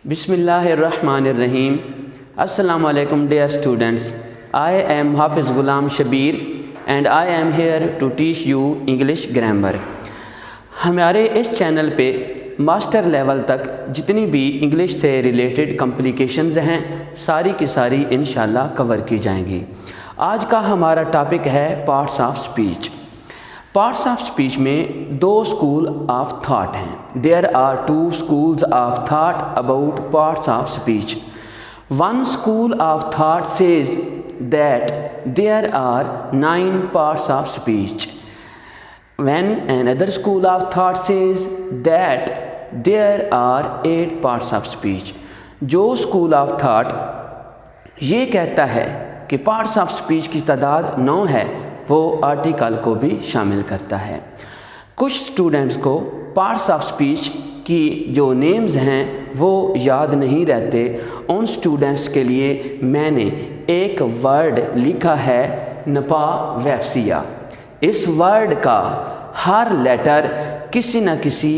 Bismillahirrahmanirrahim. Assalamu alaikum dear students. I am Hafiz Ghulam Shabir and I am here to teach you English grammar. हमारे इस channel पे master level तक जितनी भी English से related complications हैं सारी की सारी इंशाल्लाह कवर की जाएंगी। आज का हमारा टॉपिक है parts of speech. Parts of speech में दो स्कूल ऑफ थॉट हैं। There are two schools of thought about parts of speech. One school of thought says that there are 9 parts of speech when another school of thought says that there are 8 parts of speech। जो school of thought ये कहता है कि parts of speech की तादाद 9 है वो article को भी शामिल करता है। कुछ स्टूडेंट्स को पार्ट्स ऑफ स्पीच की जो नेम्स हैं वो याद नहीं रहते। उन स्टूडेंट्स के लिए मैंने एक वर्ड लिखा है नपावैप्सिया। इस वर्ड का हर लेटर किसी न किसी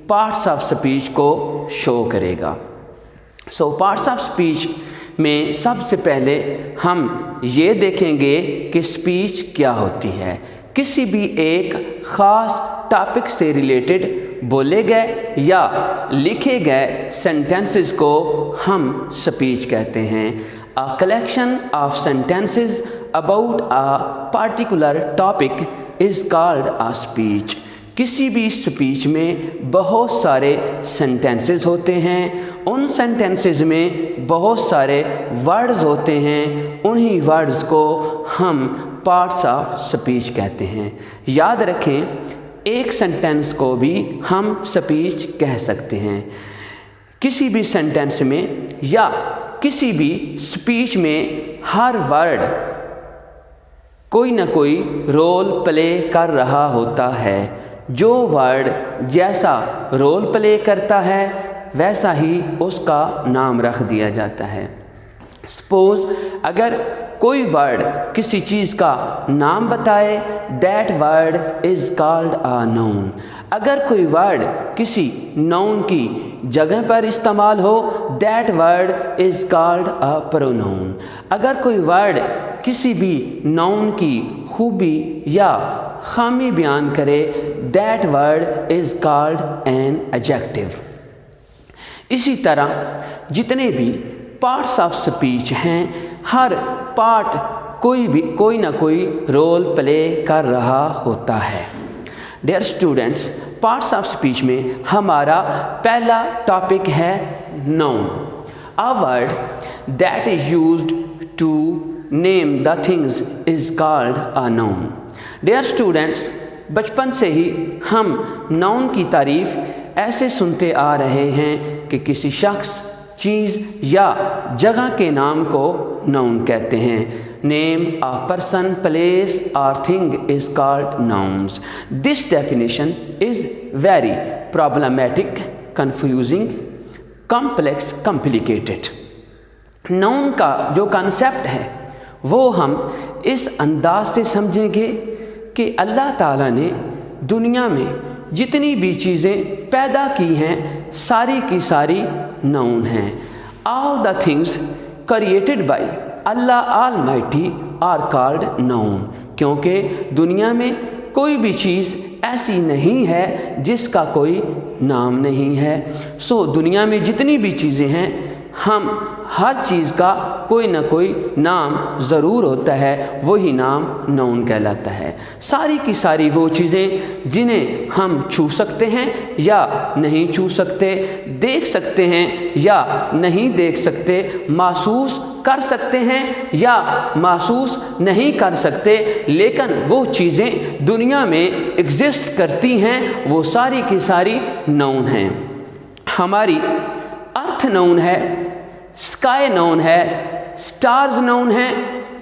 पार्ट्स ऑफ स्पीच को शो करेगा। सो पार्ट्स ऑफ स्पीच में सबसे पहले हम ये देखेंगे कि स्पीच क्या होती है। किसी भी एक ख़ास टॉपिक से रिलेटेड बोले गए या लिखे गए सेंटेंसेस को हम स्पीच कहते हैं। A collection of sentences about a particular topic is called a speech. किसी भी स्पीच में बहुत सारे सेंटेंसेस होते हैं। उन सेंटेंसेस में बहुत सारे वर्ड्स होते हैं। उन्हीं वर्ड्स को हम पार्ट्स ऑफ स्पीच कहते हैं। याद रखें, एक सेंटेंस को भी हम स्पीच कह सकते हैं। किसी भी सेंटेंस में या किसी भी स्पीच में हर वर्ड कोई ना कोई रोल प्ले कर रहा होता है। जो वर्ड जैसा रोल प्ले करता है वैसा ही उसका नाम रख दिया जाता है। सपोज़ अगर कोई वर्ड किसी चीज़ का नाम बताए, that word is called a noun. अगर कोई वर्ड किसी नाउन की जगह पर इस्तेमाल हो, that word is called a pronoun. अगर कोई वर्ड किसी भी नाउन की खूबी या खामी बयान करे, that word is called an adjective. इसी तरह जितने भी पार्ट्स ऑफ स्पीच हैं, हर पार्ट कोई ना कोई रोल प्ले कर रहा होता है। Dear students, parts of speech में हमारा पहला टॉपिक है noun. A word that is used to name the things is called a noun. Dear students, बचपन से ही हम नाउन की तारीफ़ ऐसे सुनते आ रहे हैं कि किसी शख्स, चीज़ या जगह के नाम को नाउन कहते हैं। नेम अ पर्सन, प्लेस और thing is called nouns. This definition is very problematic, confusing, complex, complicated. Noun का जो कॉन्सेप्ट है वो हम इस अंदाज से समझेंगे कि अल्लाह ताला ने दुनिया में जितनी भी चीज़ें पैदा की हैं सारी की सारी नाउन हैं। All the things created by Allah almighty are called noun. क्योंकि दुनिया में कोई भी चीज़ ऐसी नहीं है जिसका कोई नाम नहीं है। सो दुनिया में जितनी भी चीज़ें हैं, हम हर चीज़ का कोई ना कोई नाम ज़रूर होता है, वही नाम नाउन कहलाता है। सारी की सारी वो चीज़ें जिन्हें हम छू सकते हैं या नहीं छू सकते, देख सकते हैं या नहीं देख सकते, महसूस कर सकते हैं या महसूस नहीं कर सकते, लेकिन वो चीज़ें दुनिया में एग्जिस्ट करती हैं, वो सारी की सारी नाउन हैं। हमारी अर्थ नाउन है, स्काई नाउन है, स्टार्स नाउन है,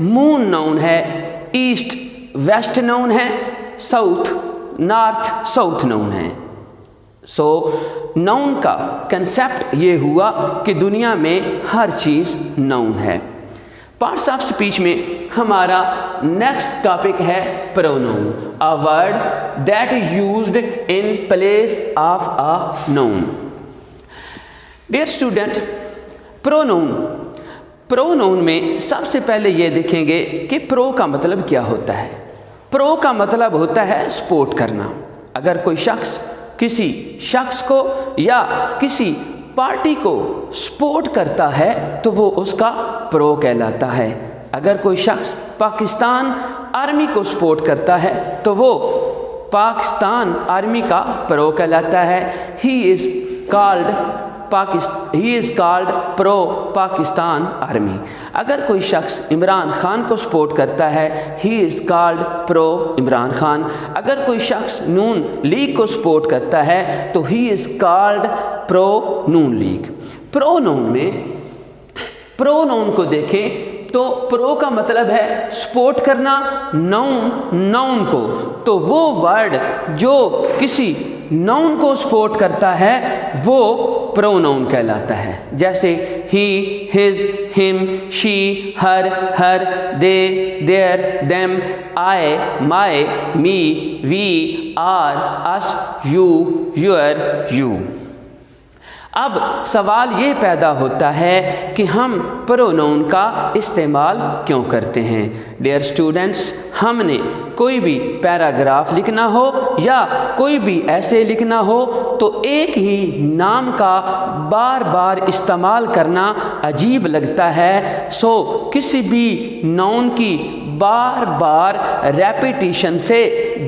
मून नाउन है, ईस्ट वेस्ट नाउन है, साउथ नॉर्थ साउथ नाउन है। सो नाउन का कंसेप्ट ये हुआ कि दुनिया में हर चीज़ नाउन है। पार्ट्स ऑफ स्पीच में हमारा नेक्स्ट टॉपिक है pronoun. A word that is used in place of a noun. Dear student, pronoun में सबसे पहले ये देखेंगे कि प्रो का मतलब क्या होता है। प्रो का मतलब होता है सपोर्ट करना। अगर कोई शख्स किसी शख्स को या किसी पार्टी को सपोर्ट करता है तो वो उसका प्रो कहलाता है। अगर कोई शख्स पाकिस्तान आर्मी को सपोर्ट करता है तो वो पाकिस्तान आर्मी का प्रो कहलाता है। He is called pro Pakistan army. अगर कोई शख्स इमरान खान को सपोर्ट करता है, he is called pro Imran Khan. अगर कोई शख्स नून लीग को सपोर्ट करता है तो he is called pro Noon league. Pronoun को देखें तो प्रो का मतलब है सपोर्ट करना, नाउन को, तो वो वर्ड जो किसी नाउन को सपोर्ट करता है वो प्रोनाउन कहलाता है। जैसे he, his, him, she, her, they, their, them, I, my, me, we, our, us, you, your, you. अब सवाल ये पैदा होता है कि हम प्रोनाउन का इस्तेमाल क्यों करते हैं। डियर स्टूडेंट्स, हमने कोई भी पैराग्राफ लिखना हो या कोई भी ऐसे लिखना हो तो एक ही नाम का बार बार इस्तेमाल करना अजीब लगता है। सो किसी भी नाउन की बार बार रेपिटिशन से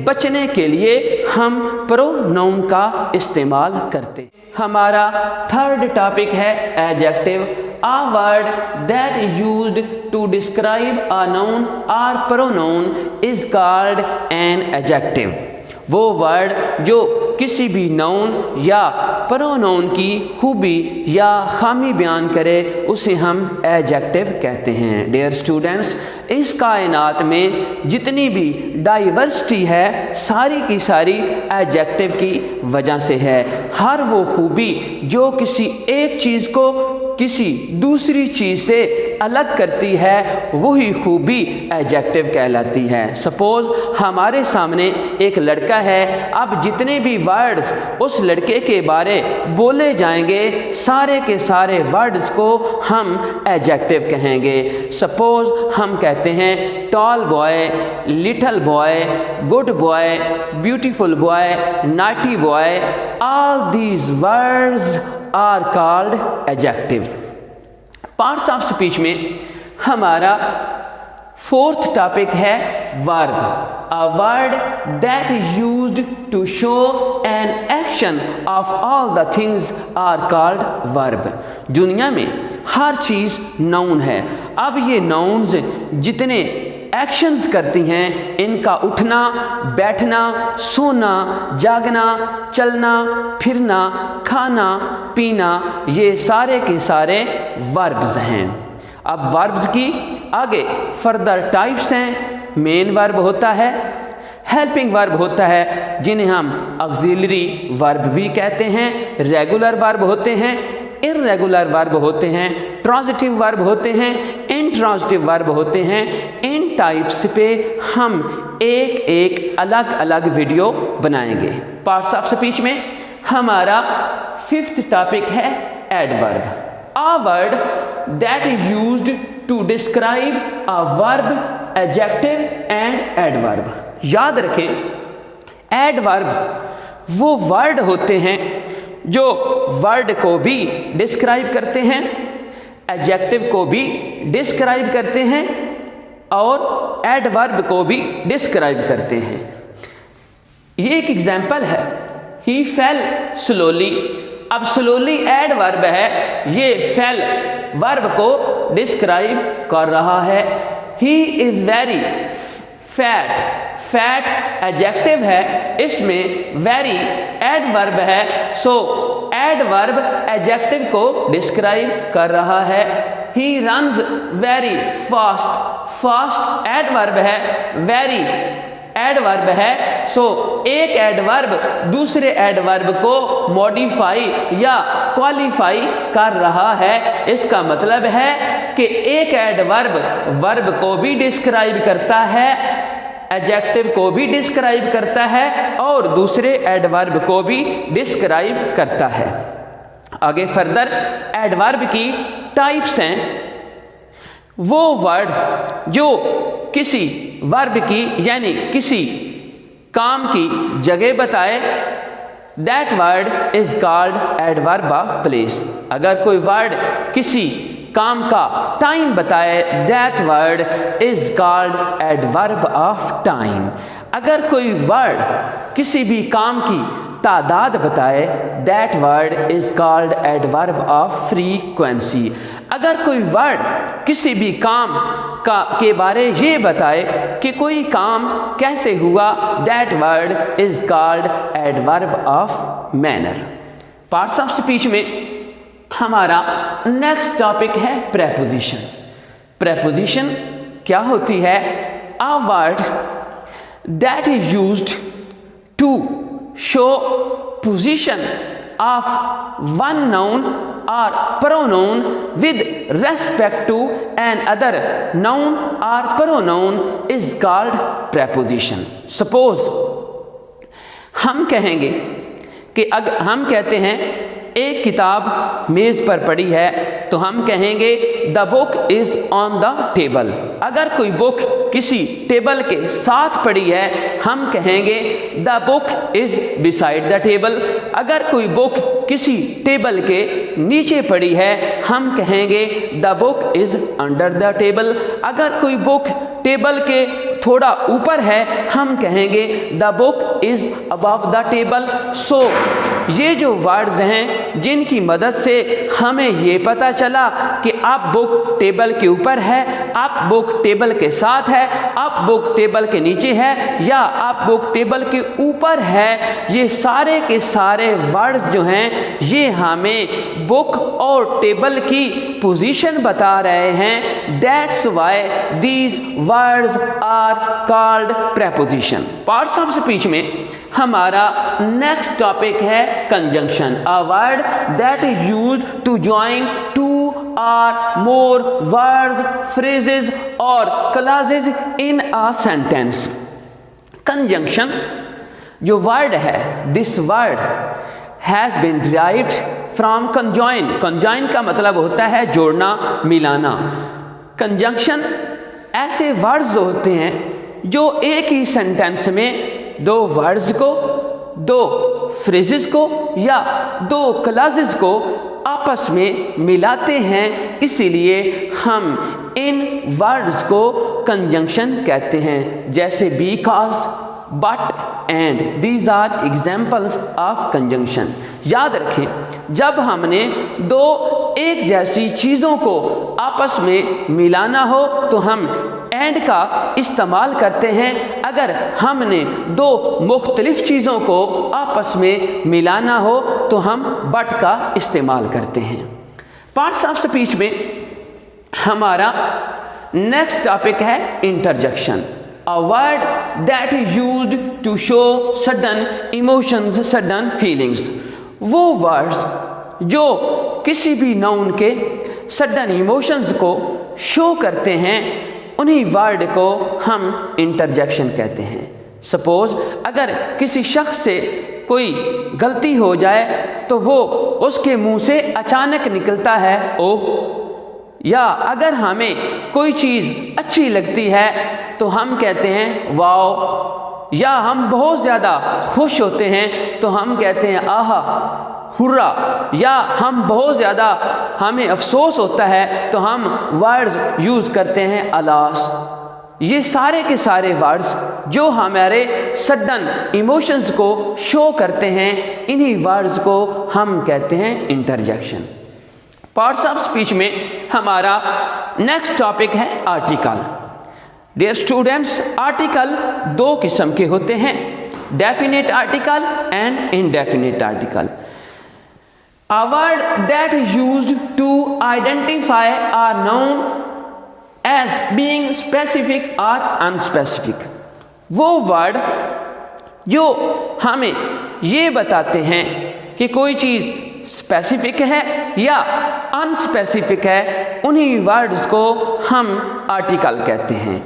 बचने के लिए हम प्रोनाउन का इस्तेमाल करते हैं। हमारा थर्ड टॉपिक है adjective. A word that is used to describe a noun or pronoun is called an adjective. वो वर्ड जो किसी भी नाउन या प्रोनाउन की खूबी या खामी बयान करे उसे हम एडजेक्टिव कहते हैं। डियर स्टूडेंट्स, इस कायनात में जितनी भी डाइवर्सिटी है सारी की सारी एडजेक्टिव की वजह से है। हर वो खूबी जो किसी एक चीज़ को किसी दूसरी चीज़ से अलग करती है वही खूबी एडजेक्टिव कहलाती है। सपोज़ हमारे सामने एक लड़का है, अब जितने भी वर्ड्स उस लड़के के बारे बोले जाएंगे सारे के सारे वर्ड्स को हम एडजेक्टिव कहेंगे। सपोज़ हम कहते हैं tall boy, little boy, good boy, beautiful boy, naughty boy, all these words are called adjective. Parts of speech में हमारा फोर्थ टॉपिक है verb. A word that is used to show an action of all the things are called verb. दुनिया में हर चीज़ noun है। अब ये नाउन्स जितने एक्शंस करती हैं इनका उठना, बैठना, सोना, जागना, चलना, फिरना, खाना, पीना, ये सारे के सारे वर्ब्स हैं। अब वर्ब्स की आगे फर्दर टाइप्स हैं। मेन वर्ब होता है, हेल्पिंग वर्ब होता है जिन्हें हम ऑक्सिलरी वर्ब भी कहते हैं, रेगुलर वर्ब होते हैं, इर्रेगुलर वर्ब होते हैं, ट्रांजिटिव वर्ब होते हैं, इंट्रांजिटिव वर्ब होते हैं। इन टाइप्स पे हम एक एक अलग अलग वीडियो बनाएंगे। पार्ट्स ऑफ स्पीच में हमारा फिफ्थ टॉपिक है adverb. A word that is used to describe a verb, adjective and adverb. याद रखें, एडवर्ब वो वर्ड होते हैं जो वर्ड को भी डिस्क्राइब करते हैं, एडजेक्टिव को भी डिस्क्राइब करते हैं और एडवर्ब को भी डिस्क्राइब करते हैं। ये एक एग्जाम्पल है, ही फेल स्लोली। अब स्लोली एडवर्ब है, ये फेल वर्ब को डिस्क्राइब कर रहा है। He is very fat, fat adjective है, इसमें वेरी एडवर्ब है, सो एडवर्ब एडजेक्टिव को डिस्क्राइब कर रहा है। He runs very fast, fast adverb है, वेरी एडवर्ब है, सो एक एडवर्ब दूसरे एडवर्ब को मॉडिफाई या क्वालिफाई कर रहा है। इसका मतलब है कि एक एडवर्ब वर्ब को भी डिस्क्राइब करता है, एडजेक्टिव को भी डिस्क्राइब करता है और दूसरे एडवर्ब को भी डिस्क्राइब करता है। आगे फर्दर एडवर्ब की टाइप्स हैं, वो वर्ड जो किसी वर्ब की यानी किसी काम की जगह बताए, that word is called adverb of place. अगर कोई वर्ड किसी काम का टाइम बताए, that word is called adverb of time. अगर कोई वर्ड किसी भी काम की तादाद बताए, that word is called adverb of frequency. अगर कोई वर्ड किसी भी काम के बारे ये बताए कि कोई काम कैसे हुआ, that word is called adverb of manner. Parts of speech में हमारा नेक्स्ट टॉपिक है प्रेपोजिशन। प्रेपोजिशन क्या होती है? A word that is used to show position of one noun or pronoun with respect to an other noun or pronoun is called preposition. Suppose हम कहेंगे कि अगर हम कहते हैं एक किताब मेज़ पर पड़ी है, तो हम कहेंगे the book is on the table. अगर कोई बुक किसी टेबल के साथ पड़ी है, हम कहेंगे the book is beside the table. अगर कोई बुक किसी टेबल के नीचे पड़ी है, हम कहेंगे the book is under the table. अगर कोई बुक टेबल के थोड़ा ऊपर है, हम कहेंगे the book is above the table. So ये जो वर्ड्स हैं जिनकी मदद से हमें ये पता चला कि अब बुक टेबल के ऊपर है, अब बुक टेबल के साथ है, अब बुक टेबल के नीचे है, या अब बुक टेबल के ऊपर है, ये सारे के सारे वर्ड्स जो हैं ये हमें बुक और टेबल की पोजीशन बता रहे हैं। That's why these words are called preposition. Parts of speech में हमारा नेक्स्ट टॉपिक है conjunction. A word that is used to join two और मोर वर्ड्स, फ्रेजेस और clauses in a sentence. Conjunction जो वर्ड है, this word has been derived from conjoin. Conjoin का मतलब होता है जोड़ना, मिलाना। कंजंक्शन ऐसे वर्ड्स होते हैं जो एक ही सेंटेंस में दो वर्ड्स को, दो फ्रेजेस को या दो क्लॉजेस को आपस में मिलाते हैं, इसीलिए हम इन वर्ड्स को कंजंक्शन कहते हैं। जैसे because, but, and, these are examples of conjunction. याद रखें, जब हमने दो एक जैसी चीज़ों को आपस में मिलाना हो तो हम एंड का इस्तेमाल करते हैं। अगर हमने दो मुख्तलिफ चीज़ों को आपस में मिलाना हो तो हम बट का इस्तेमाल करते हैं। पार्ट्स ऑफ स्पीच में हमारा नेक्स्ट टॉपिक है interjection. A word that is used to show sudden emotions, sudden feelings. वो वर्ड्स जो किसी भी नाउन के सडन इमोशंस को शो करते हैं, उन्हीं वर्ड को हम इंटरजेक्शन कहते हैं। सपोज अगर किसी शख्स से कोई गलती हो जाए तो वो उसके मुंह से अचानक निकलता है ओह, या अगर हमें कोई चीज़ अच्छी लगती है तो हम कहते हैं वाओ, या हम बहुत ज़्यादा खुश होते हैं तो हम कहते हैं आहा, हुर्रा, या हम बहुत ज़्यादा हमें अफसोस होता है तो हम वर्ड्स यूज़ करते हैं अलास। ये सारे के सारे वर्ड्स जो हमारे सडन इमोशंस को शो करते हैं, इन्हीं वर्ड्स को हम कहते हैं इंटरजेक्शन। पार्ट्स ऑफ स्पीच में हमारा नेक्स्ट टॉपिक है आर्टिकल। डियर स्टूडेंट्स, आर्टिकल दो किस्म के होते हैं, definite article and indefinite article. A word that is used to identify a noun as being specific और अनस्पेसिफिक। वो वर्ड जो हमें ये बताते हैं कि कोई चीज़ स्पेसिफिक है या अनस्पेसिफिक है, उन्हीं वर्ड्स को हम आर्टिकल कहते हैं।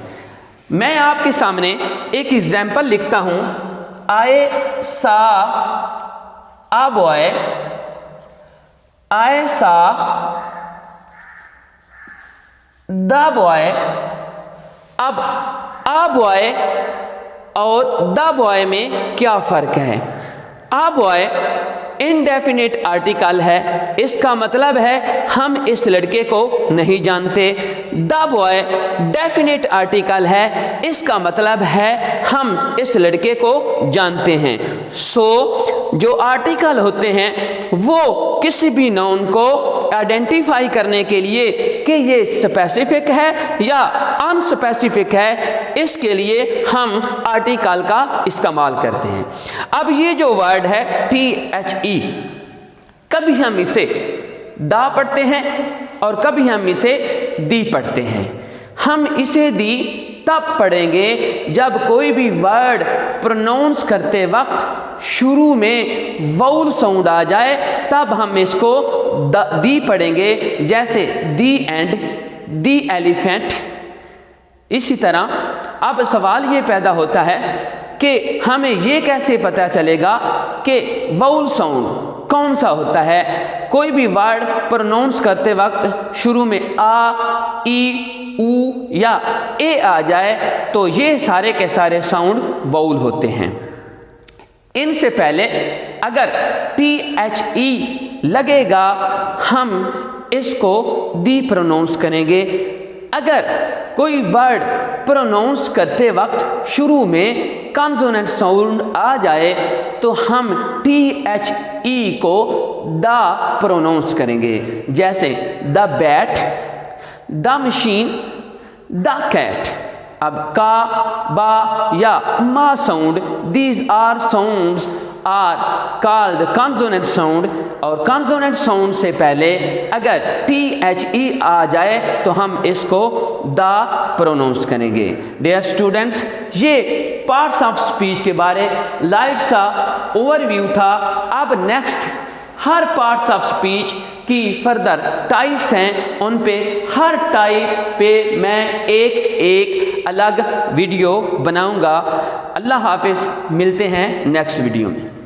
मैं आपके सामने एक एग्जाम्पल लिखता हूँ। आई सा a boy I saw the boy. अब a boy और the boy में क्या फ़र्क है? a boy इनडेफिनिट आर्टिकल है, इसका मतलब है हम इस लड़के को नहीं जानते। द बॉय डेफिनिट आर्टिकल है, इसका मतलब है हम इस लड़के को जानते हैं। सो जो आर्टिकल होते हैं वो किसी भी नाउन को आइडेंटिफाई करने के लिए कि ये स्पेसिफिक है या अनस्पेसिफिक है, इसके लिए हम आर्टिकल का इस्तेमाल करते हैं। अब ये जो वर्ड है THE, कभी हम इसे दा पढ़ते हैं और कभी हम इसे दी पढ़ते हैं। हम इसे दी तब पढ़ेंगे जब कोई भी वर्ड प्रोनाउंस करते वक्त शुरू में वाउल साउंड आ जाए, तब हम इसको दी पढ़ेंगे, जैसे दी एंड, दी एलिफेंट। इसी तरह अब सवाल ये पैदा होता है कि हमें ये कैसे पता चलेगा कि वाउल साउंड कौन सा होता है। कोई भी वर्ड प्रोनाउंस करते वक्त शुरू में आ, ई, ऊ या ए आ जाए तो ये सारे के सारे साउंड वाउल होते हैं। इनसे पहले अगर THE लगेगा हम इसको दी प्रोनाउंस करेंगे। अगर कोई वर्ड प्रोनाउंस करते वक्त शुरू में कॉन्सोनेंट साउंड आ जाए तो हम THE को दा प्रोनाउंस करेंगे, जैसे the bat, the machine, the cat. अब का, बा या मा sound, these are sounds are called consonant sound, और कॉन्सोनेंट साउंड से पहले अगर THE आ जाए तो हम इसको दा प्रोनाउंस करेंगे। डियर स्टूडेंट्स, ये पार्ट्स ऑफ स्पीच के बारे लाइट सा ओवरव्यू था। अब next her parts of speech की फर्दर टाइप्स हैं, उन पे हर टाइप पे मैं एक एक अलग वीडियो बनाऊंगा। अल्लाह हाफिज़, मिलते हैं नेक्स्ट वीडियो में।